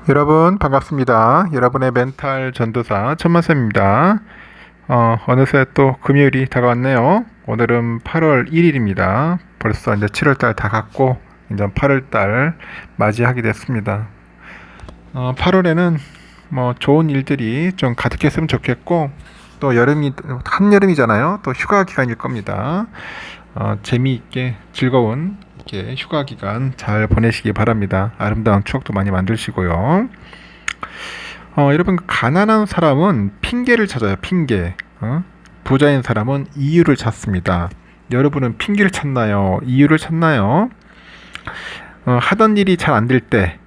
여러분 반갑습니다. 여러분의 멘탈 전도사 천만쌤입니다. 어느새 또 금요일이 다가왔네요. 오늘은 8월 1일입니다. 벌써 이제 7월달 다 갔고 이제 8월달 맞이하게 됐습니다. 8월에는 뭐 좋은 일들이 좀 가득했으면 좋겠고 또 여름이 한여름이잖아요. 또 휴가 기간일 겁니다. 재미있게 즐거운 이렇게 휴가 기간 잘 보내시기 바랍니다. 아름다운 추억도 많이 만드시고요. 여러분 가난한 사람은 핑계를 찾아요. 핑계. 부자인 사람은 이유를 찾습니다. 여러분은 핑계를 찾나요? 이유를 찾나요? 하던 일이 잘 안 될 때,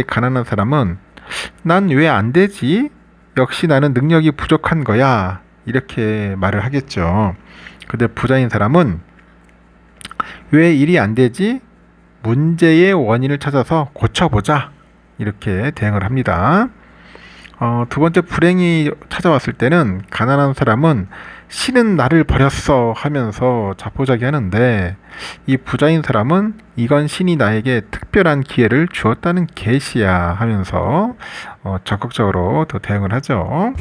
가난한 사람은 난 왜 안 되지? 역시 나는 능력이 부족한 거야. 이렇게 말을 하겠죠. 근데 부자인 사람은 왜 일이 안 되지? 문제의 원인을 찾아서 고쳐보자. 이렇게 대응을 합니다. 두 번째 불행이 찾아왔을 때는 가난한 사람은 신은 나를 버렸어 하면서 자포자기하는데 이 부자인 사람은 이건 신이 나에게 특별한 기회를 주었다는 계시야 하면서 적극적으로 더 대응을 하죠.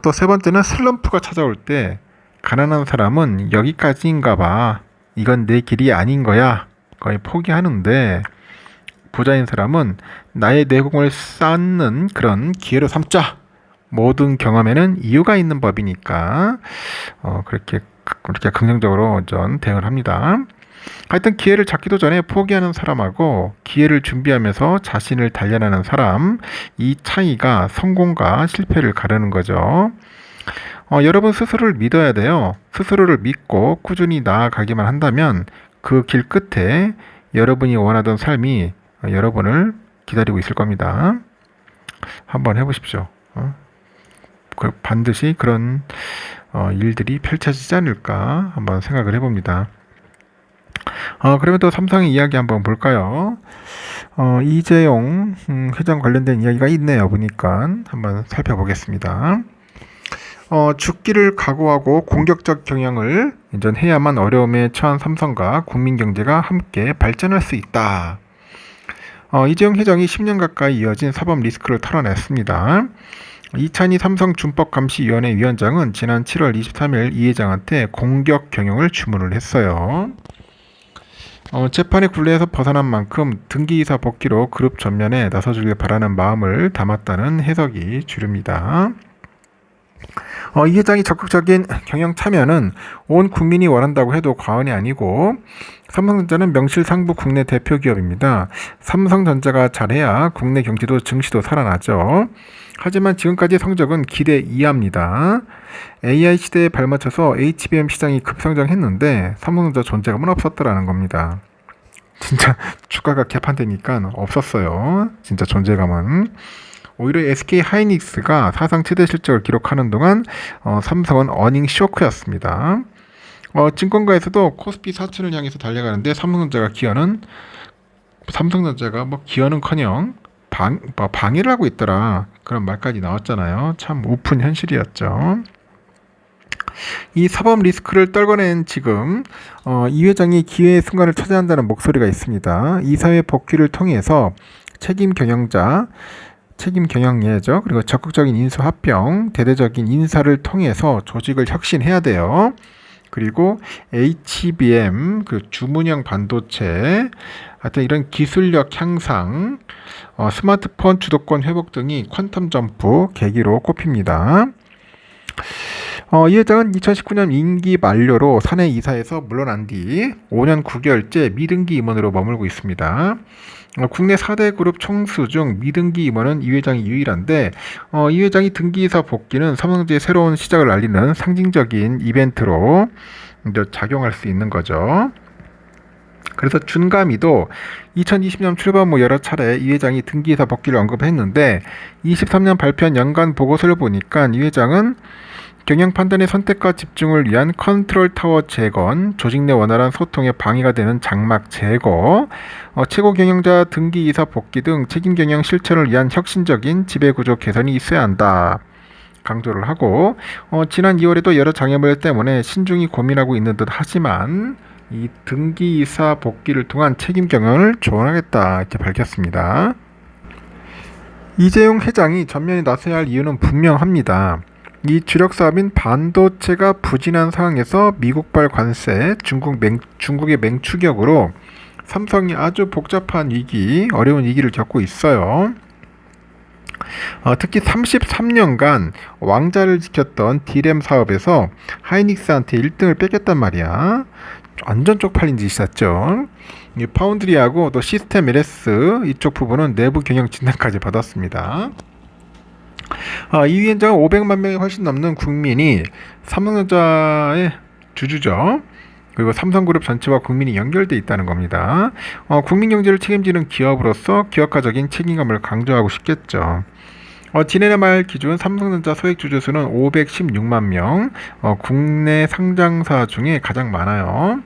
또 세 번째는 슬럼프가 찾아올 때 가난한 사람은 여기까지인가 봐. 이건 내 길이 아닌 거야. 거의 포기하는데 부자인 사람은 나의 내공을 쌓는 그런 기회로 삼자. 모든 경험에는 이유가 있는 법이니까 그렇게 긍정적으로 전 대응을 합니다. 하여튼 기회를 잡기도 전에 포기하는 사람하고 기회를 준비하면서 자신을 단련하는 사람, 이 차이가 성공과 실패를 가르는 거죠. 여러분 스스로를 믿어야 돼요. 스스로를 믿고 꾸준히 나아가기만 한다면 그 길 끝에 여러분이 원하던 삶이 여러분을 기다리고 있을 겁니다. 한번 해보십시오. 반드시 그런 일들이 펼쳐지지 않을까 한번 생각을 해봅니다. 그러면 또 삼성의 이야기 한번 볼까요? 이재용 회장 관련된 이야기가 있네요. 보니까 한번 살펴보겠습니다. 죽기를 각오하고 공격적 경영을 해야만 어려움에 처한 삼성과 국민 경제가 함께 발전할 수 있다. 이재용 회장이 10년 가까이 이어진 사법 리스크를 털어냈습니다. 이찬희 삼성준법감시위원회 위원장은 지난 7월 23일 이 회장한테 공격 경영을 주문을 했어요. 재판의 굴레에서 벗어난 만큼 등기이사 복귀로 그룹 전면에 나서주길 바라는 마음을 담았다는 해석이 주류입니다. 이 회장이 적극적인 경영 참여는 온 국민이 원한다고 해도 과언이 아니고 삼성전자는 명실상부 국내 대표 기업입니다. 삼성전자가 잘해야 국내 경제도 증시도 살아나죠. 하지만 지금까지 성적은 기대 이하입니다. AI 시대에 발맞춰서 HBM 시장이 급성장했는데 삼성전자 존재감은 없었더라는 겁니다. 진짜 주가가 개판되니까 없었어요. 진짜 존재감은. 오히려 SK 하이닉스가 사상 최대 실적을 기록하는 동안 삼성은 어닝 쇼크였습니다. 증권가에서도 코스피 4천을 향해서 달려가는데 삼성전자가 기여는커녕 방해를 하고 있더라. 그런 말까지 나왔잖아요. 참 우픈 현실이었죠. 이 사법 리스크를 떨궈낸 지금 이 회장이 기회의 순간을 찾아야 한다는 목소리가 있습니다. 이사회 복귀를 통해서 책임 경영예죠. 그리고 적극적인 인수 합병, 대대적인 인사를 통해서 조직을 혁신해야 돼요. 그리고 HBM, 주문형 반도체, 하여튼 이런 기술력 향상, 스마트폰 주도권 회복 등이 퀀텀 점프 계기로 꼽힙니다. 이 회장은 2019년 임기 만료로 사내 이사에서 물러난 뒤 5년 9개월째 미등기 임원으로 머물고 있습니다. 국내 4대 그룹 총수 중 미등기 임원은 이 회장이 유일한데 이 회장이 등기이사 복귀는 삼성전자의 새로운 시작을 알리는 상징적인 이벤트로 이제 작용할 수 있는 거죠. 그래서 준가미도 2020년 출범 후 여러 차례 이 회장이 등기이사 복귀를 언급했는데 23년 발표한 연간 보고서를 보니까 이 회장은 경영 판단의 선택과 집중을 위한 컨트롤 타워 재건, 조직 내 원활한 소통에 방해가 되는 장막 제거, 최고 경영자 등기 이사 복귀 등 책임 경영 실천을 위한 혁신적인 지배구조 개선이 있어야 한다. 강조를 하고 지난 2월에도 여러 장애물 때문에 신중히 고민하고 있는 듯 하지만 이 등기이사 복귀를 통한 책임 경영을 조언하겠다 이렇게 밝혔습니다. 이재용 회장이 전면에 나서야 할 이유는 분명합니다. 이 주력 사업인 반도체가 부진한 상황에서 미국발 관세, 중국의 맹추격으로 삼성이 아주 복잡한 위기, 어려운 위기를 겪고 있어요. 특히 33년간 왕자를 지켰던 D램 사업에서 하이닉스한테 1등을 뺏겼단 말이야. 완전 쪽팔린 짓이었죠. 파운드리하고 또 시스템 LS 이쪽 부분은 내부 경영 진단까지 받았습니다. 이 위원장은 500만 명이 훨씬 넘는 국민이 삼성전자의 주주죠. 그리고 삼성그룹 전체와 국민이 연결돼 있다는 겁니다. 국민 경제를 책임지는 기업으로서 기업가적인 책임감을 강조하고 싶겠죠. 지난해 말 기준 삼성전자 소액 주주 수는 516만 명, 국내 상장사 중에 가장 많아요.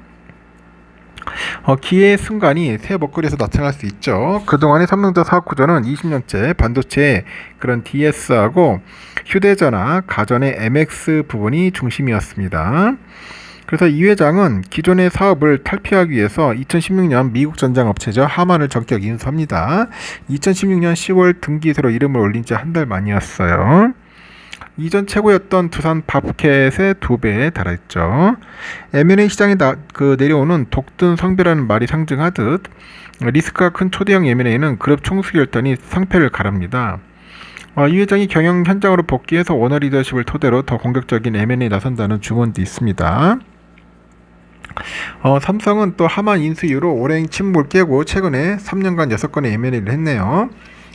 기회의 순간이 새 먹거리에서 나타날 수 있죠. 그동안의 삼성전자 사업 구조는 20년째 반도체 그런 DS하고 휴대전화, 가전의 MX 부분이 중심이었습니다. 그래서 이 회장은 기존의 사업을 탈피하기 위해서 2016년 미국 전장 업체죠. 하만을 전격 인수합니다. 2016년 10월 등기소로 이름을 올린 지 한 달 만이었어요. 이전 최고였던 두산 밥캣의 2배에 달했죠. M&A 시장에 내려오는 독든 성배라는 말이 상징하듯 리스크가 큰 초대형 M&A는 그룹 총수 결단이 상패를 가릅니다. 이 회장이 경영 현장으로 복귀해서 오너 리더십을 토대로 더 공격적인 M&A에 나선다는 주문도 있습니다. 삼성은 또 하만 인수 이후로 오랜 침묵을 깨고 최근에 3년간 6건의 M&A를 했네요.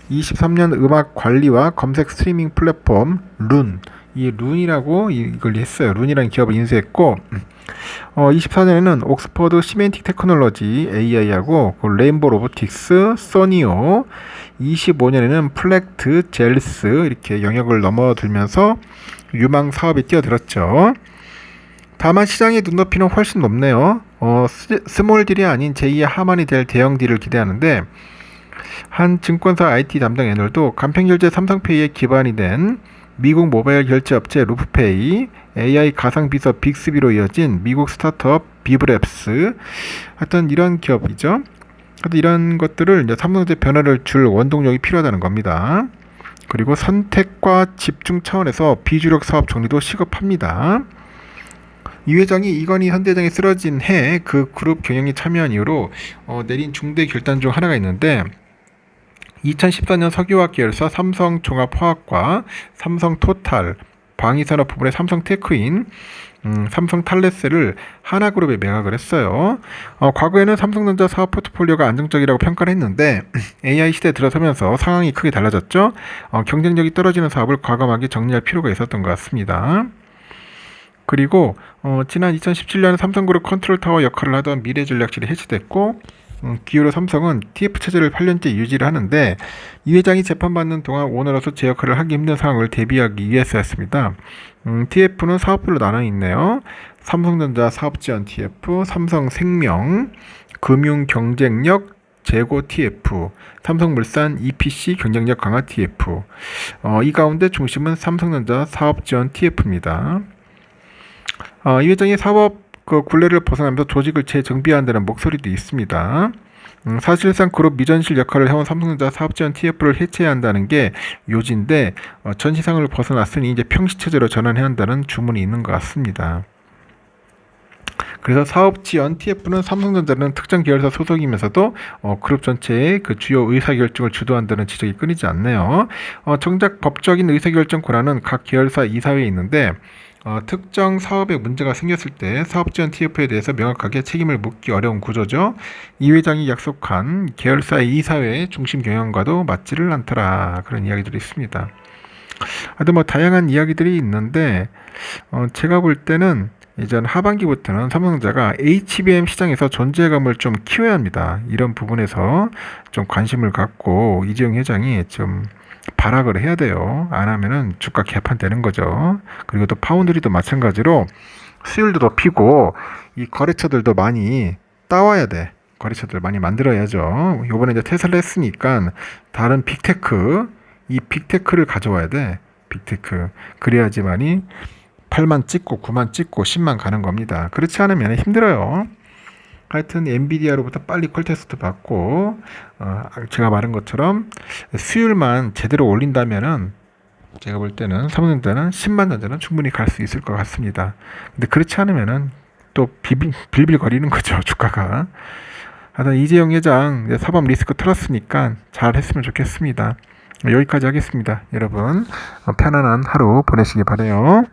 23년 음악 관리와 검색 스트리밍 플랫폼 룬, 이 룬이라고 이걸 했어요. 룬이라는 기업을 인수했고 24년에는 옥스퍼드 시멘틱 테크놀로지 AI하고 레인보 로보틱스, 소니오, 25년에는 플렉트, 젤스 이렇게 영역을 넘어들면서 유망 사업에 뛰어들었죠. 다만 시장의 눈높이는 훨씬 높네요. 스몰 딜이 아닌 제2의 하만이 될 대형 딜을 기대하는데 한 증권사 IT 담당 애널도 간편결제 삼성페이에 기반이 된 미국 모바일 결제 업체 루프페이, AI 가상비서 빅스비로 이어진 미국 스타트업 비브랩스, 하여튼 이런 기업이죠. 하여튼 이런 것들을 이제 삼성전자 변화를 줄 원동력이 필요하다는 겁니다. 그리고 선택과 집중 차원에서 비주력 사업 정리도 시급합니다. 이 회장이 이건희 현대장이 쓰러진 해 그 그룹 경영에 참여한 이후로 내린 중대 결단 중 하나가 있는데 2014년 석유화학 계열사 삼성종합화학과, 삼성토탈, 방위산업 부분의 삼성테크인, 삼성탈레스를 하나그룹에 매각을 했어요. 과거에는 삼성전자 사업 포트폴리오가 안정적이라고 평가를 했는데 AI 시대에 들어서면서 상황이 크게 달라졌죠. 경쟁력이 떨어지는 사업을 과감하게 정리할 필요가 있었던 것 같습니다. 그리고 지난 2017년 삼성그룹 컨트롤타워 역할을 하던 미래전략실이 해체됐고 기후로 삼성은 TF 체제를 8년째 유지를 하는데 이 회장이 재판받는 동안 오너로서 제 역할을 하기 힘든 상황을 대비하기 위해서였습니다. TF는 사업별로 나눠 있네요. 삼성전자 사업지원 TF, 삼성생명, 금융경쟁력 재고 TF, 삼성물산 EPC 경쟁력 강화 TF. 이 가운데 중심은 삼성전자 사업지원 TF입니다. 이 회장의 사업 굴레를 벗어나면서 조직을 재정비한다는 목소리도 있습니다. 사실상 그룹 미전실 역할을 해온 삼성전자 사업지원 TF를 해체해야 한다는 게 요지인데 전 시상을 벗어났으니 이제 평시체제로 전환해야 한다는 주문이 있는 것 같습니다. 그래서 사업지원 TF는 삼성전자는 특정 계열사 소속이면서도 그룹 전체의 그 주요 의사결정을 주도한다는 지적이 끊이지 않네요. 정작 법적인 의사결정 권한은 각 계열사 이사회에 있는데 특정 사업에 문제가 생겼을 때 사업지원 TF에 대해서 명확하게 책임을 묻기 어려운 구조죠. 이 회장이 약속한 계열사의 이사회의 중심 경영과도 맞지를 않더라. 그런 이야기들이 있습니다. 하여튼 다양한 이야기들이 있는데 제가 볼 때는 이전 하반기부터는 삼성전자가 HBM 시장에서 존재감을 좀 키워야 합니다. 이런 부분에서 좀 관심을 갖고 이재용 회장이 좀 발악을 해야 돼요. 안 하면은 주가 개판되는 거죠. 그리고 또 파운드리도 마찬가지로 수율도 높이고 이 거래처들도 많이 따와야 돼. 거래처들 많이 만들어야죠. 요번에 이제 테슬라 했으니까 다른 빅테크, 이 빅테크를 가져와야 돼. 빅테크. 그래야지만이 8만 찍고 9만 찍고 10만 가는 겁니다. 그렇지 않으면 힘들어요. 하여튼 엔비디아로부터 빨리 콜 테스트 받고 제가 말한 것처럼 수율만 제대로 올린다면은 제가 볼 때는 삼성전자는 10만 전자는 충분히 갈 수 있을 것 같습니다. 근데 그렇지 않으면은 또 빌빌거리는 거죠, 주가가. 하여튼 이재용 회장 사법 리스크 털었으니까 잘 했으면 좋겠습니다. 여기까지 하겠습니다. 여러분 편안한 하루 보내시기 바래요.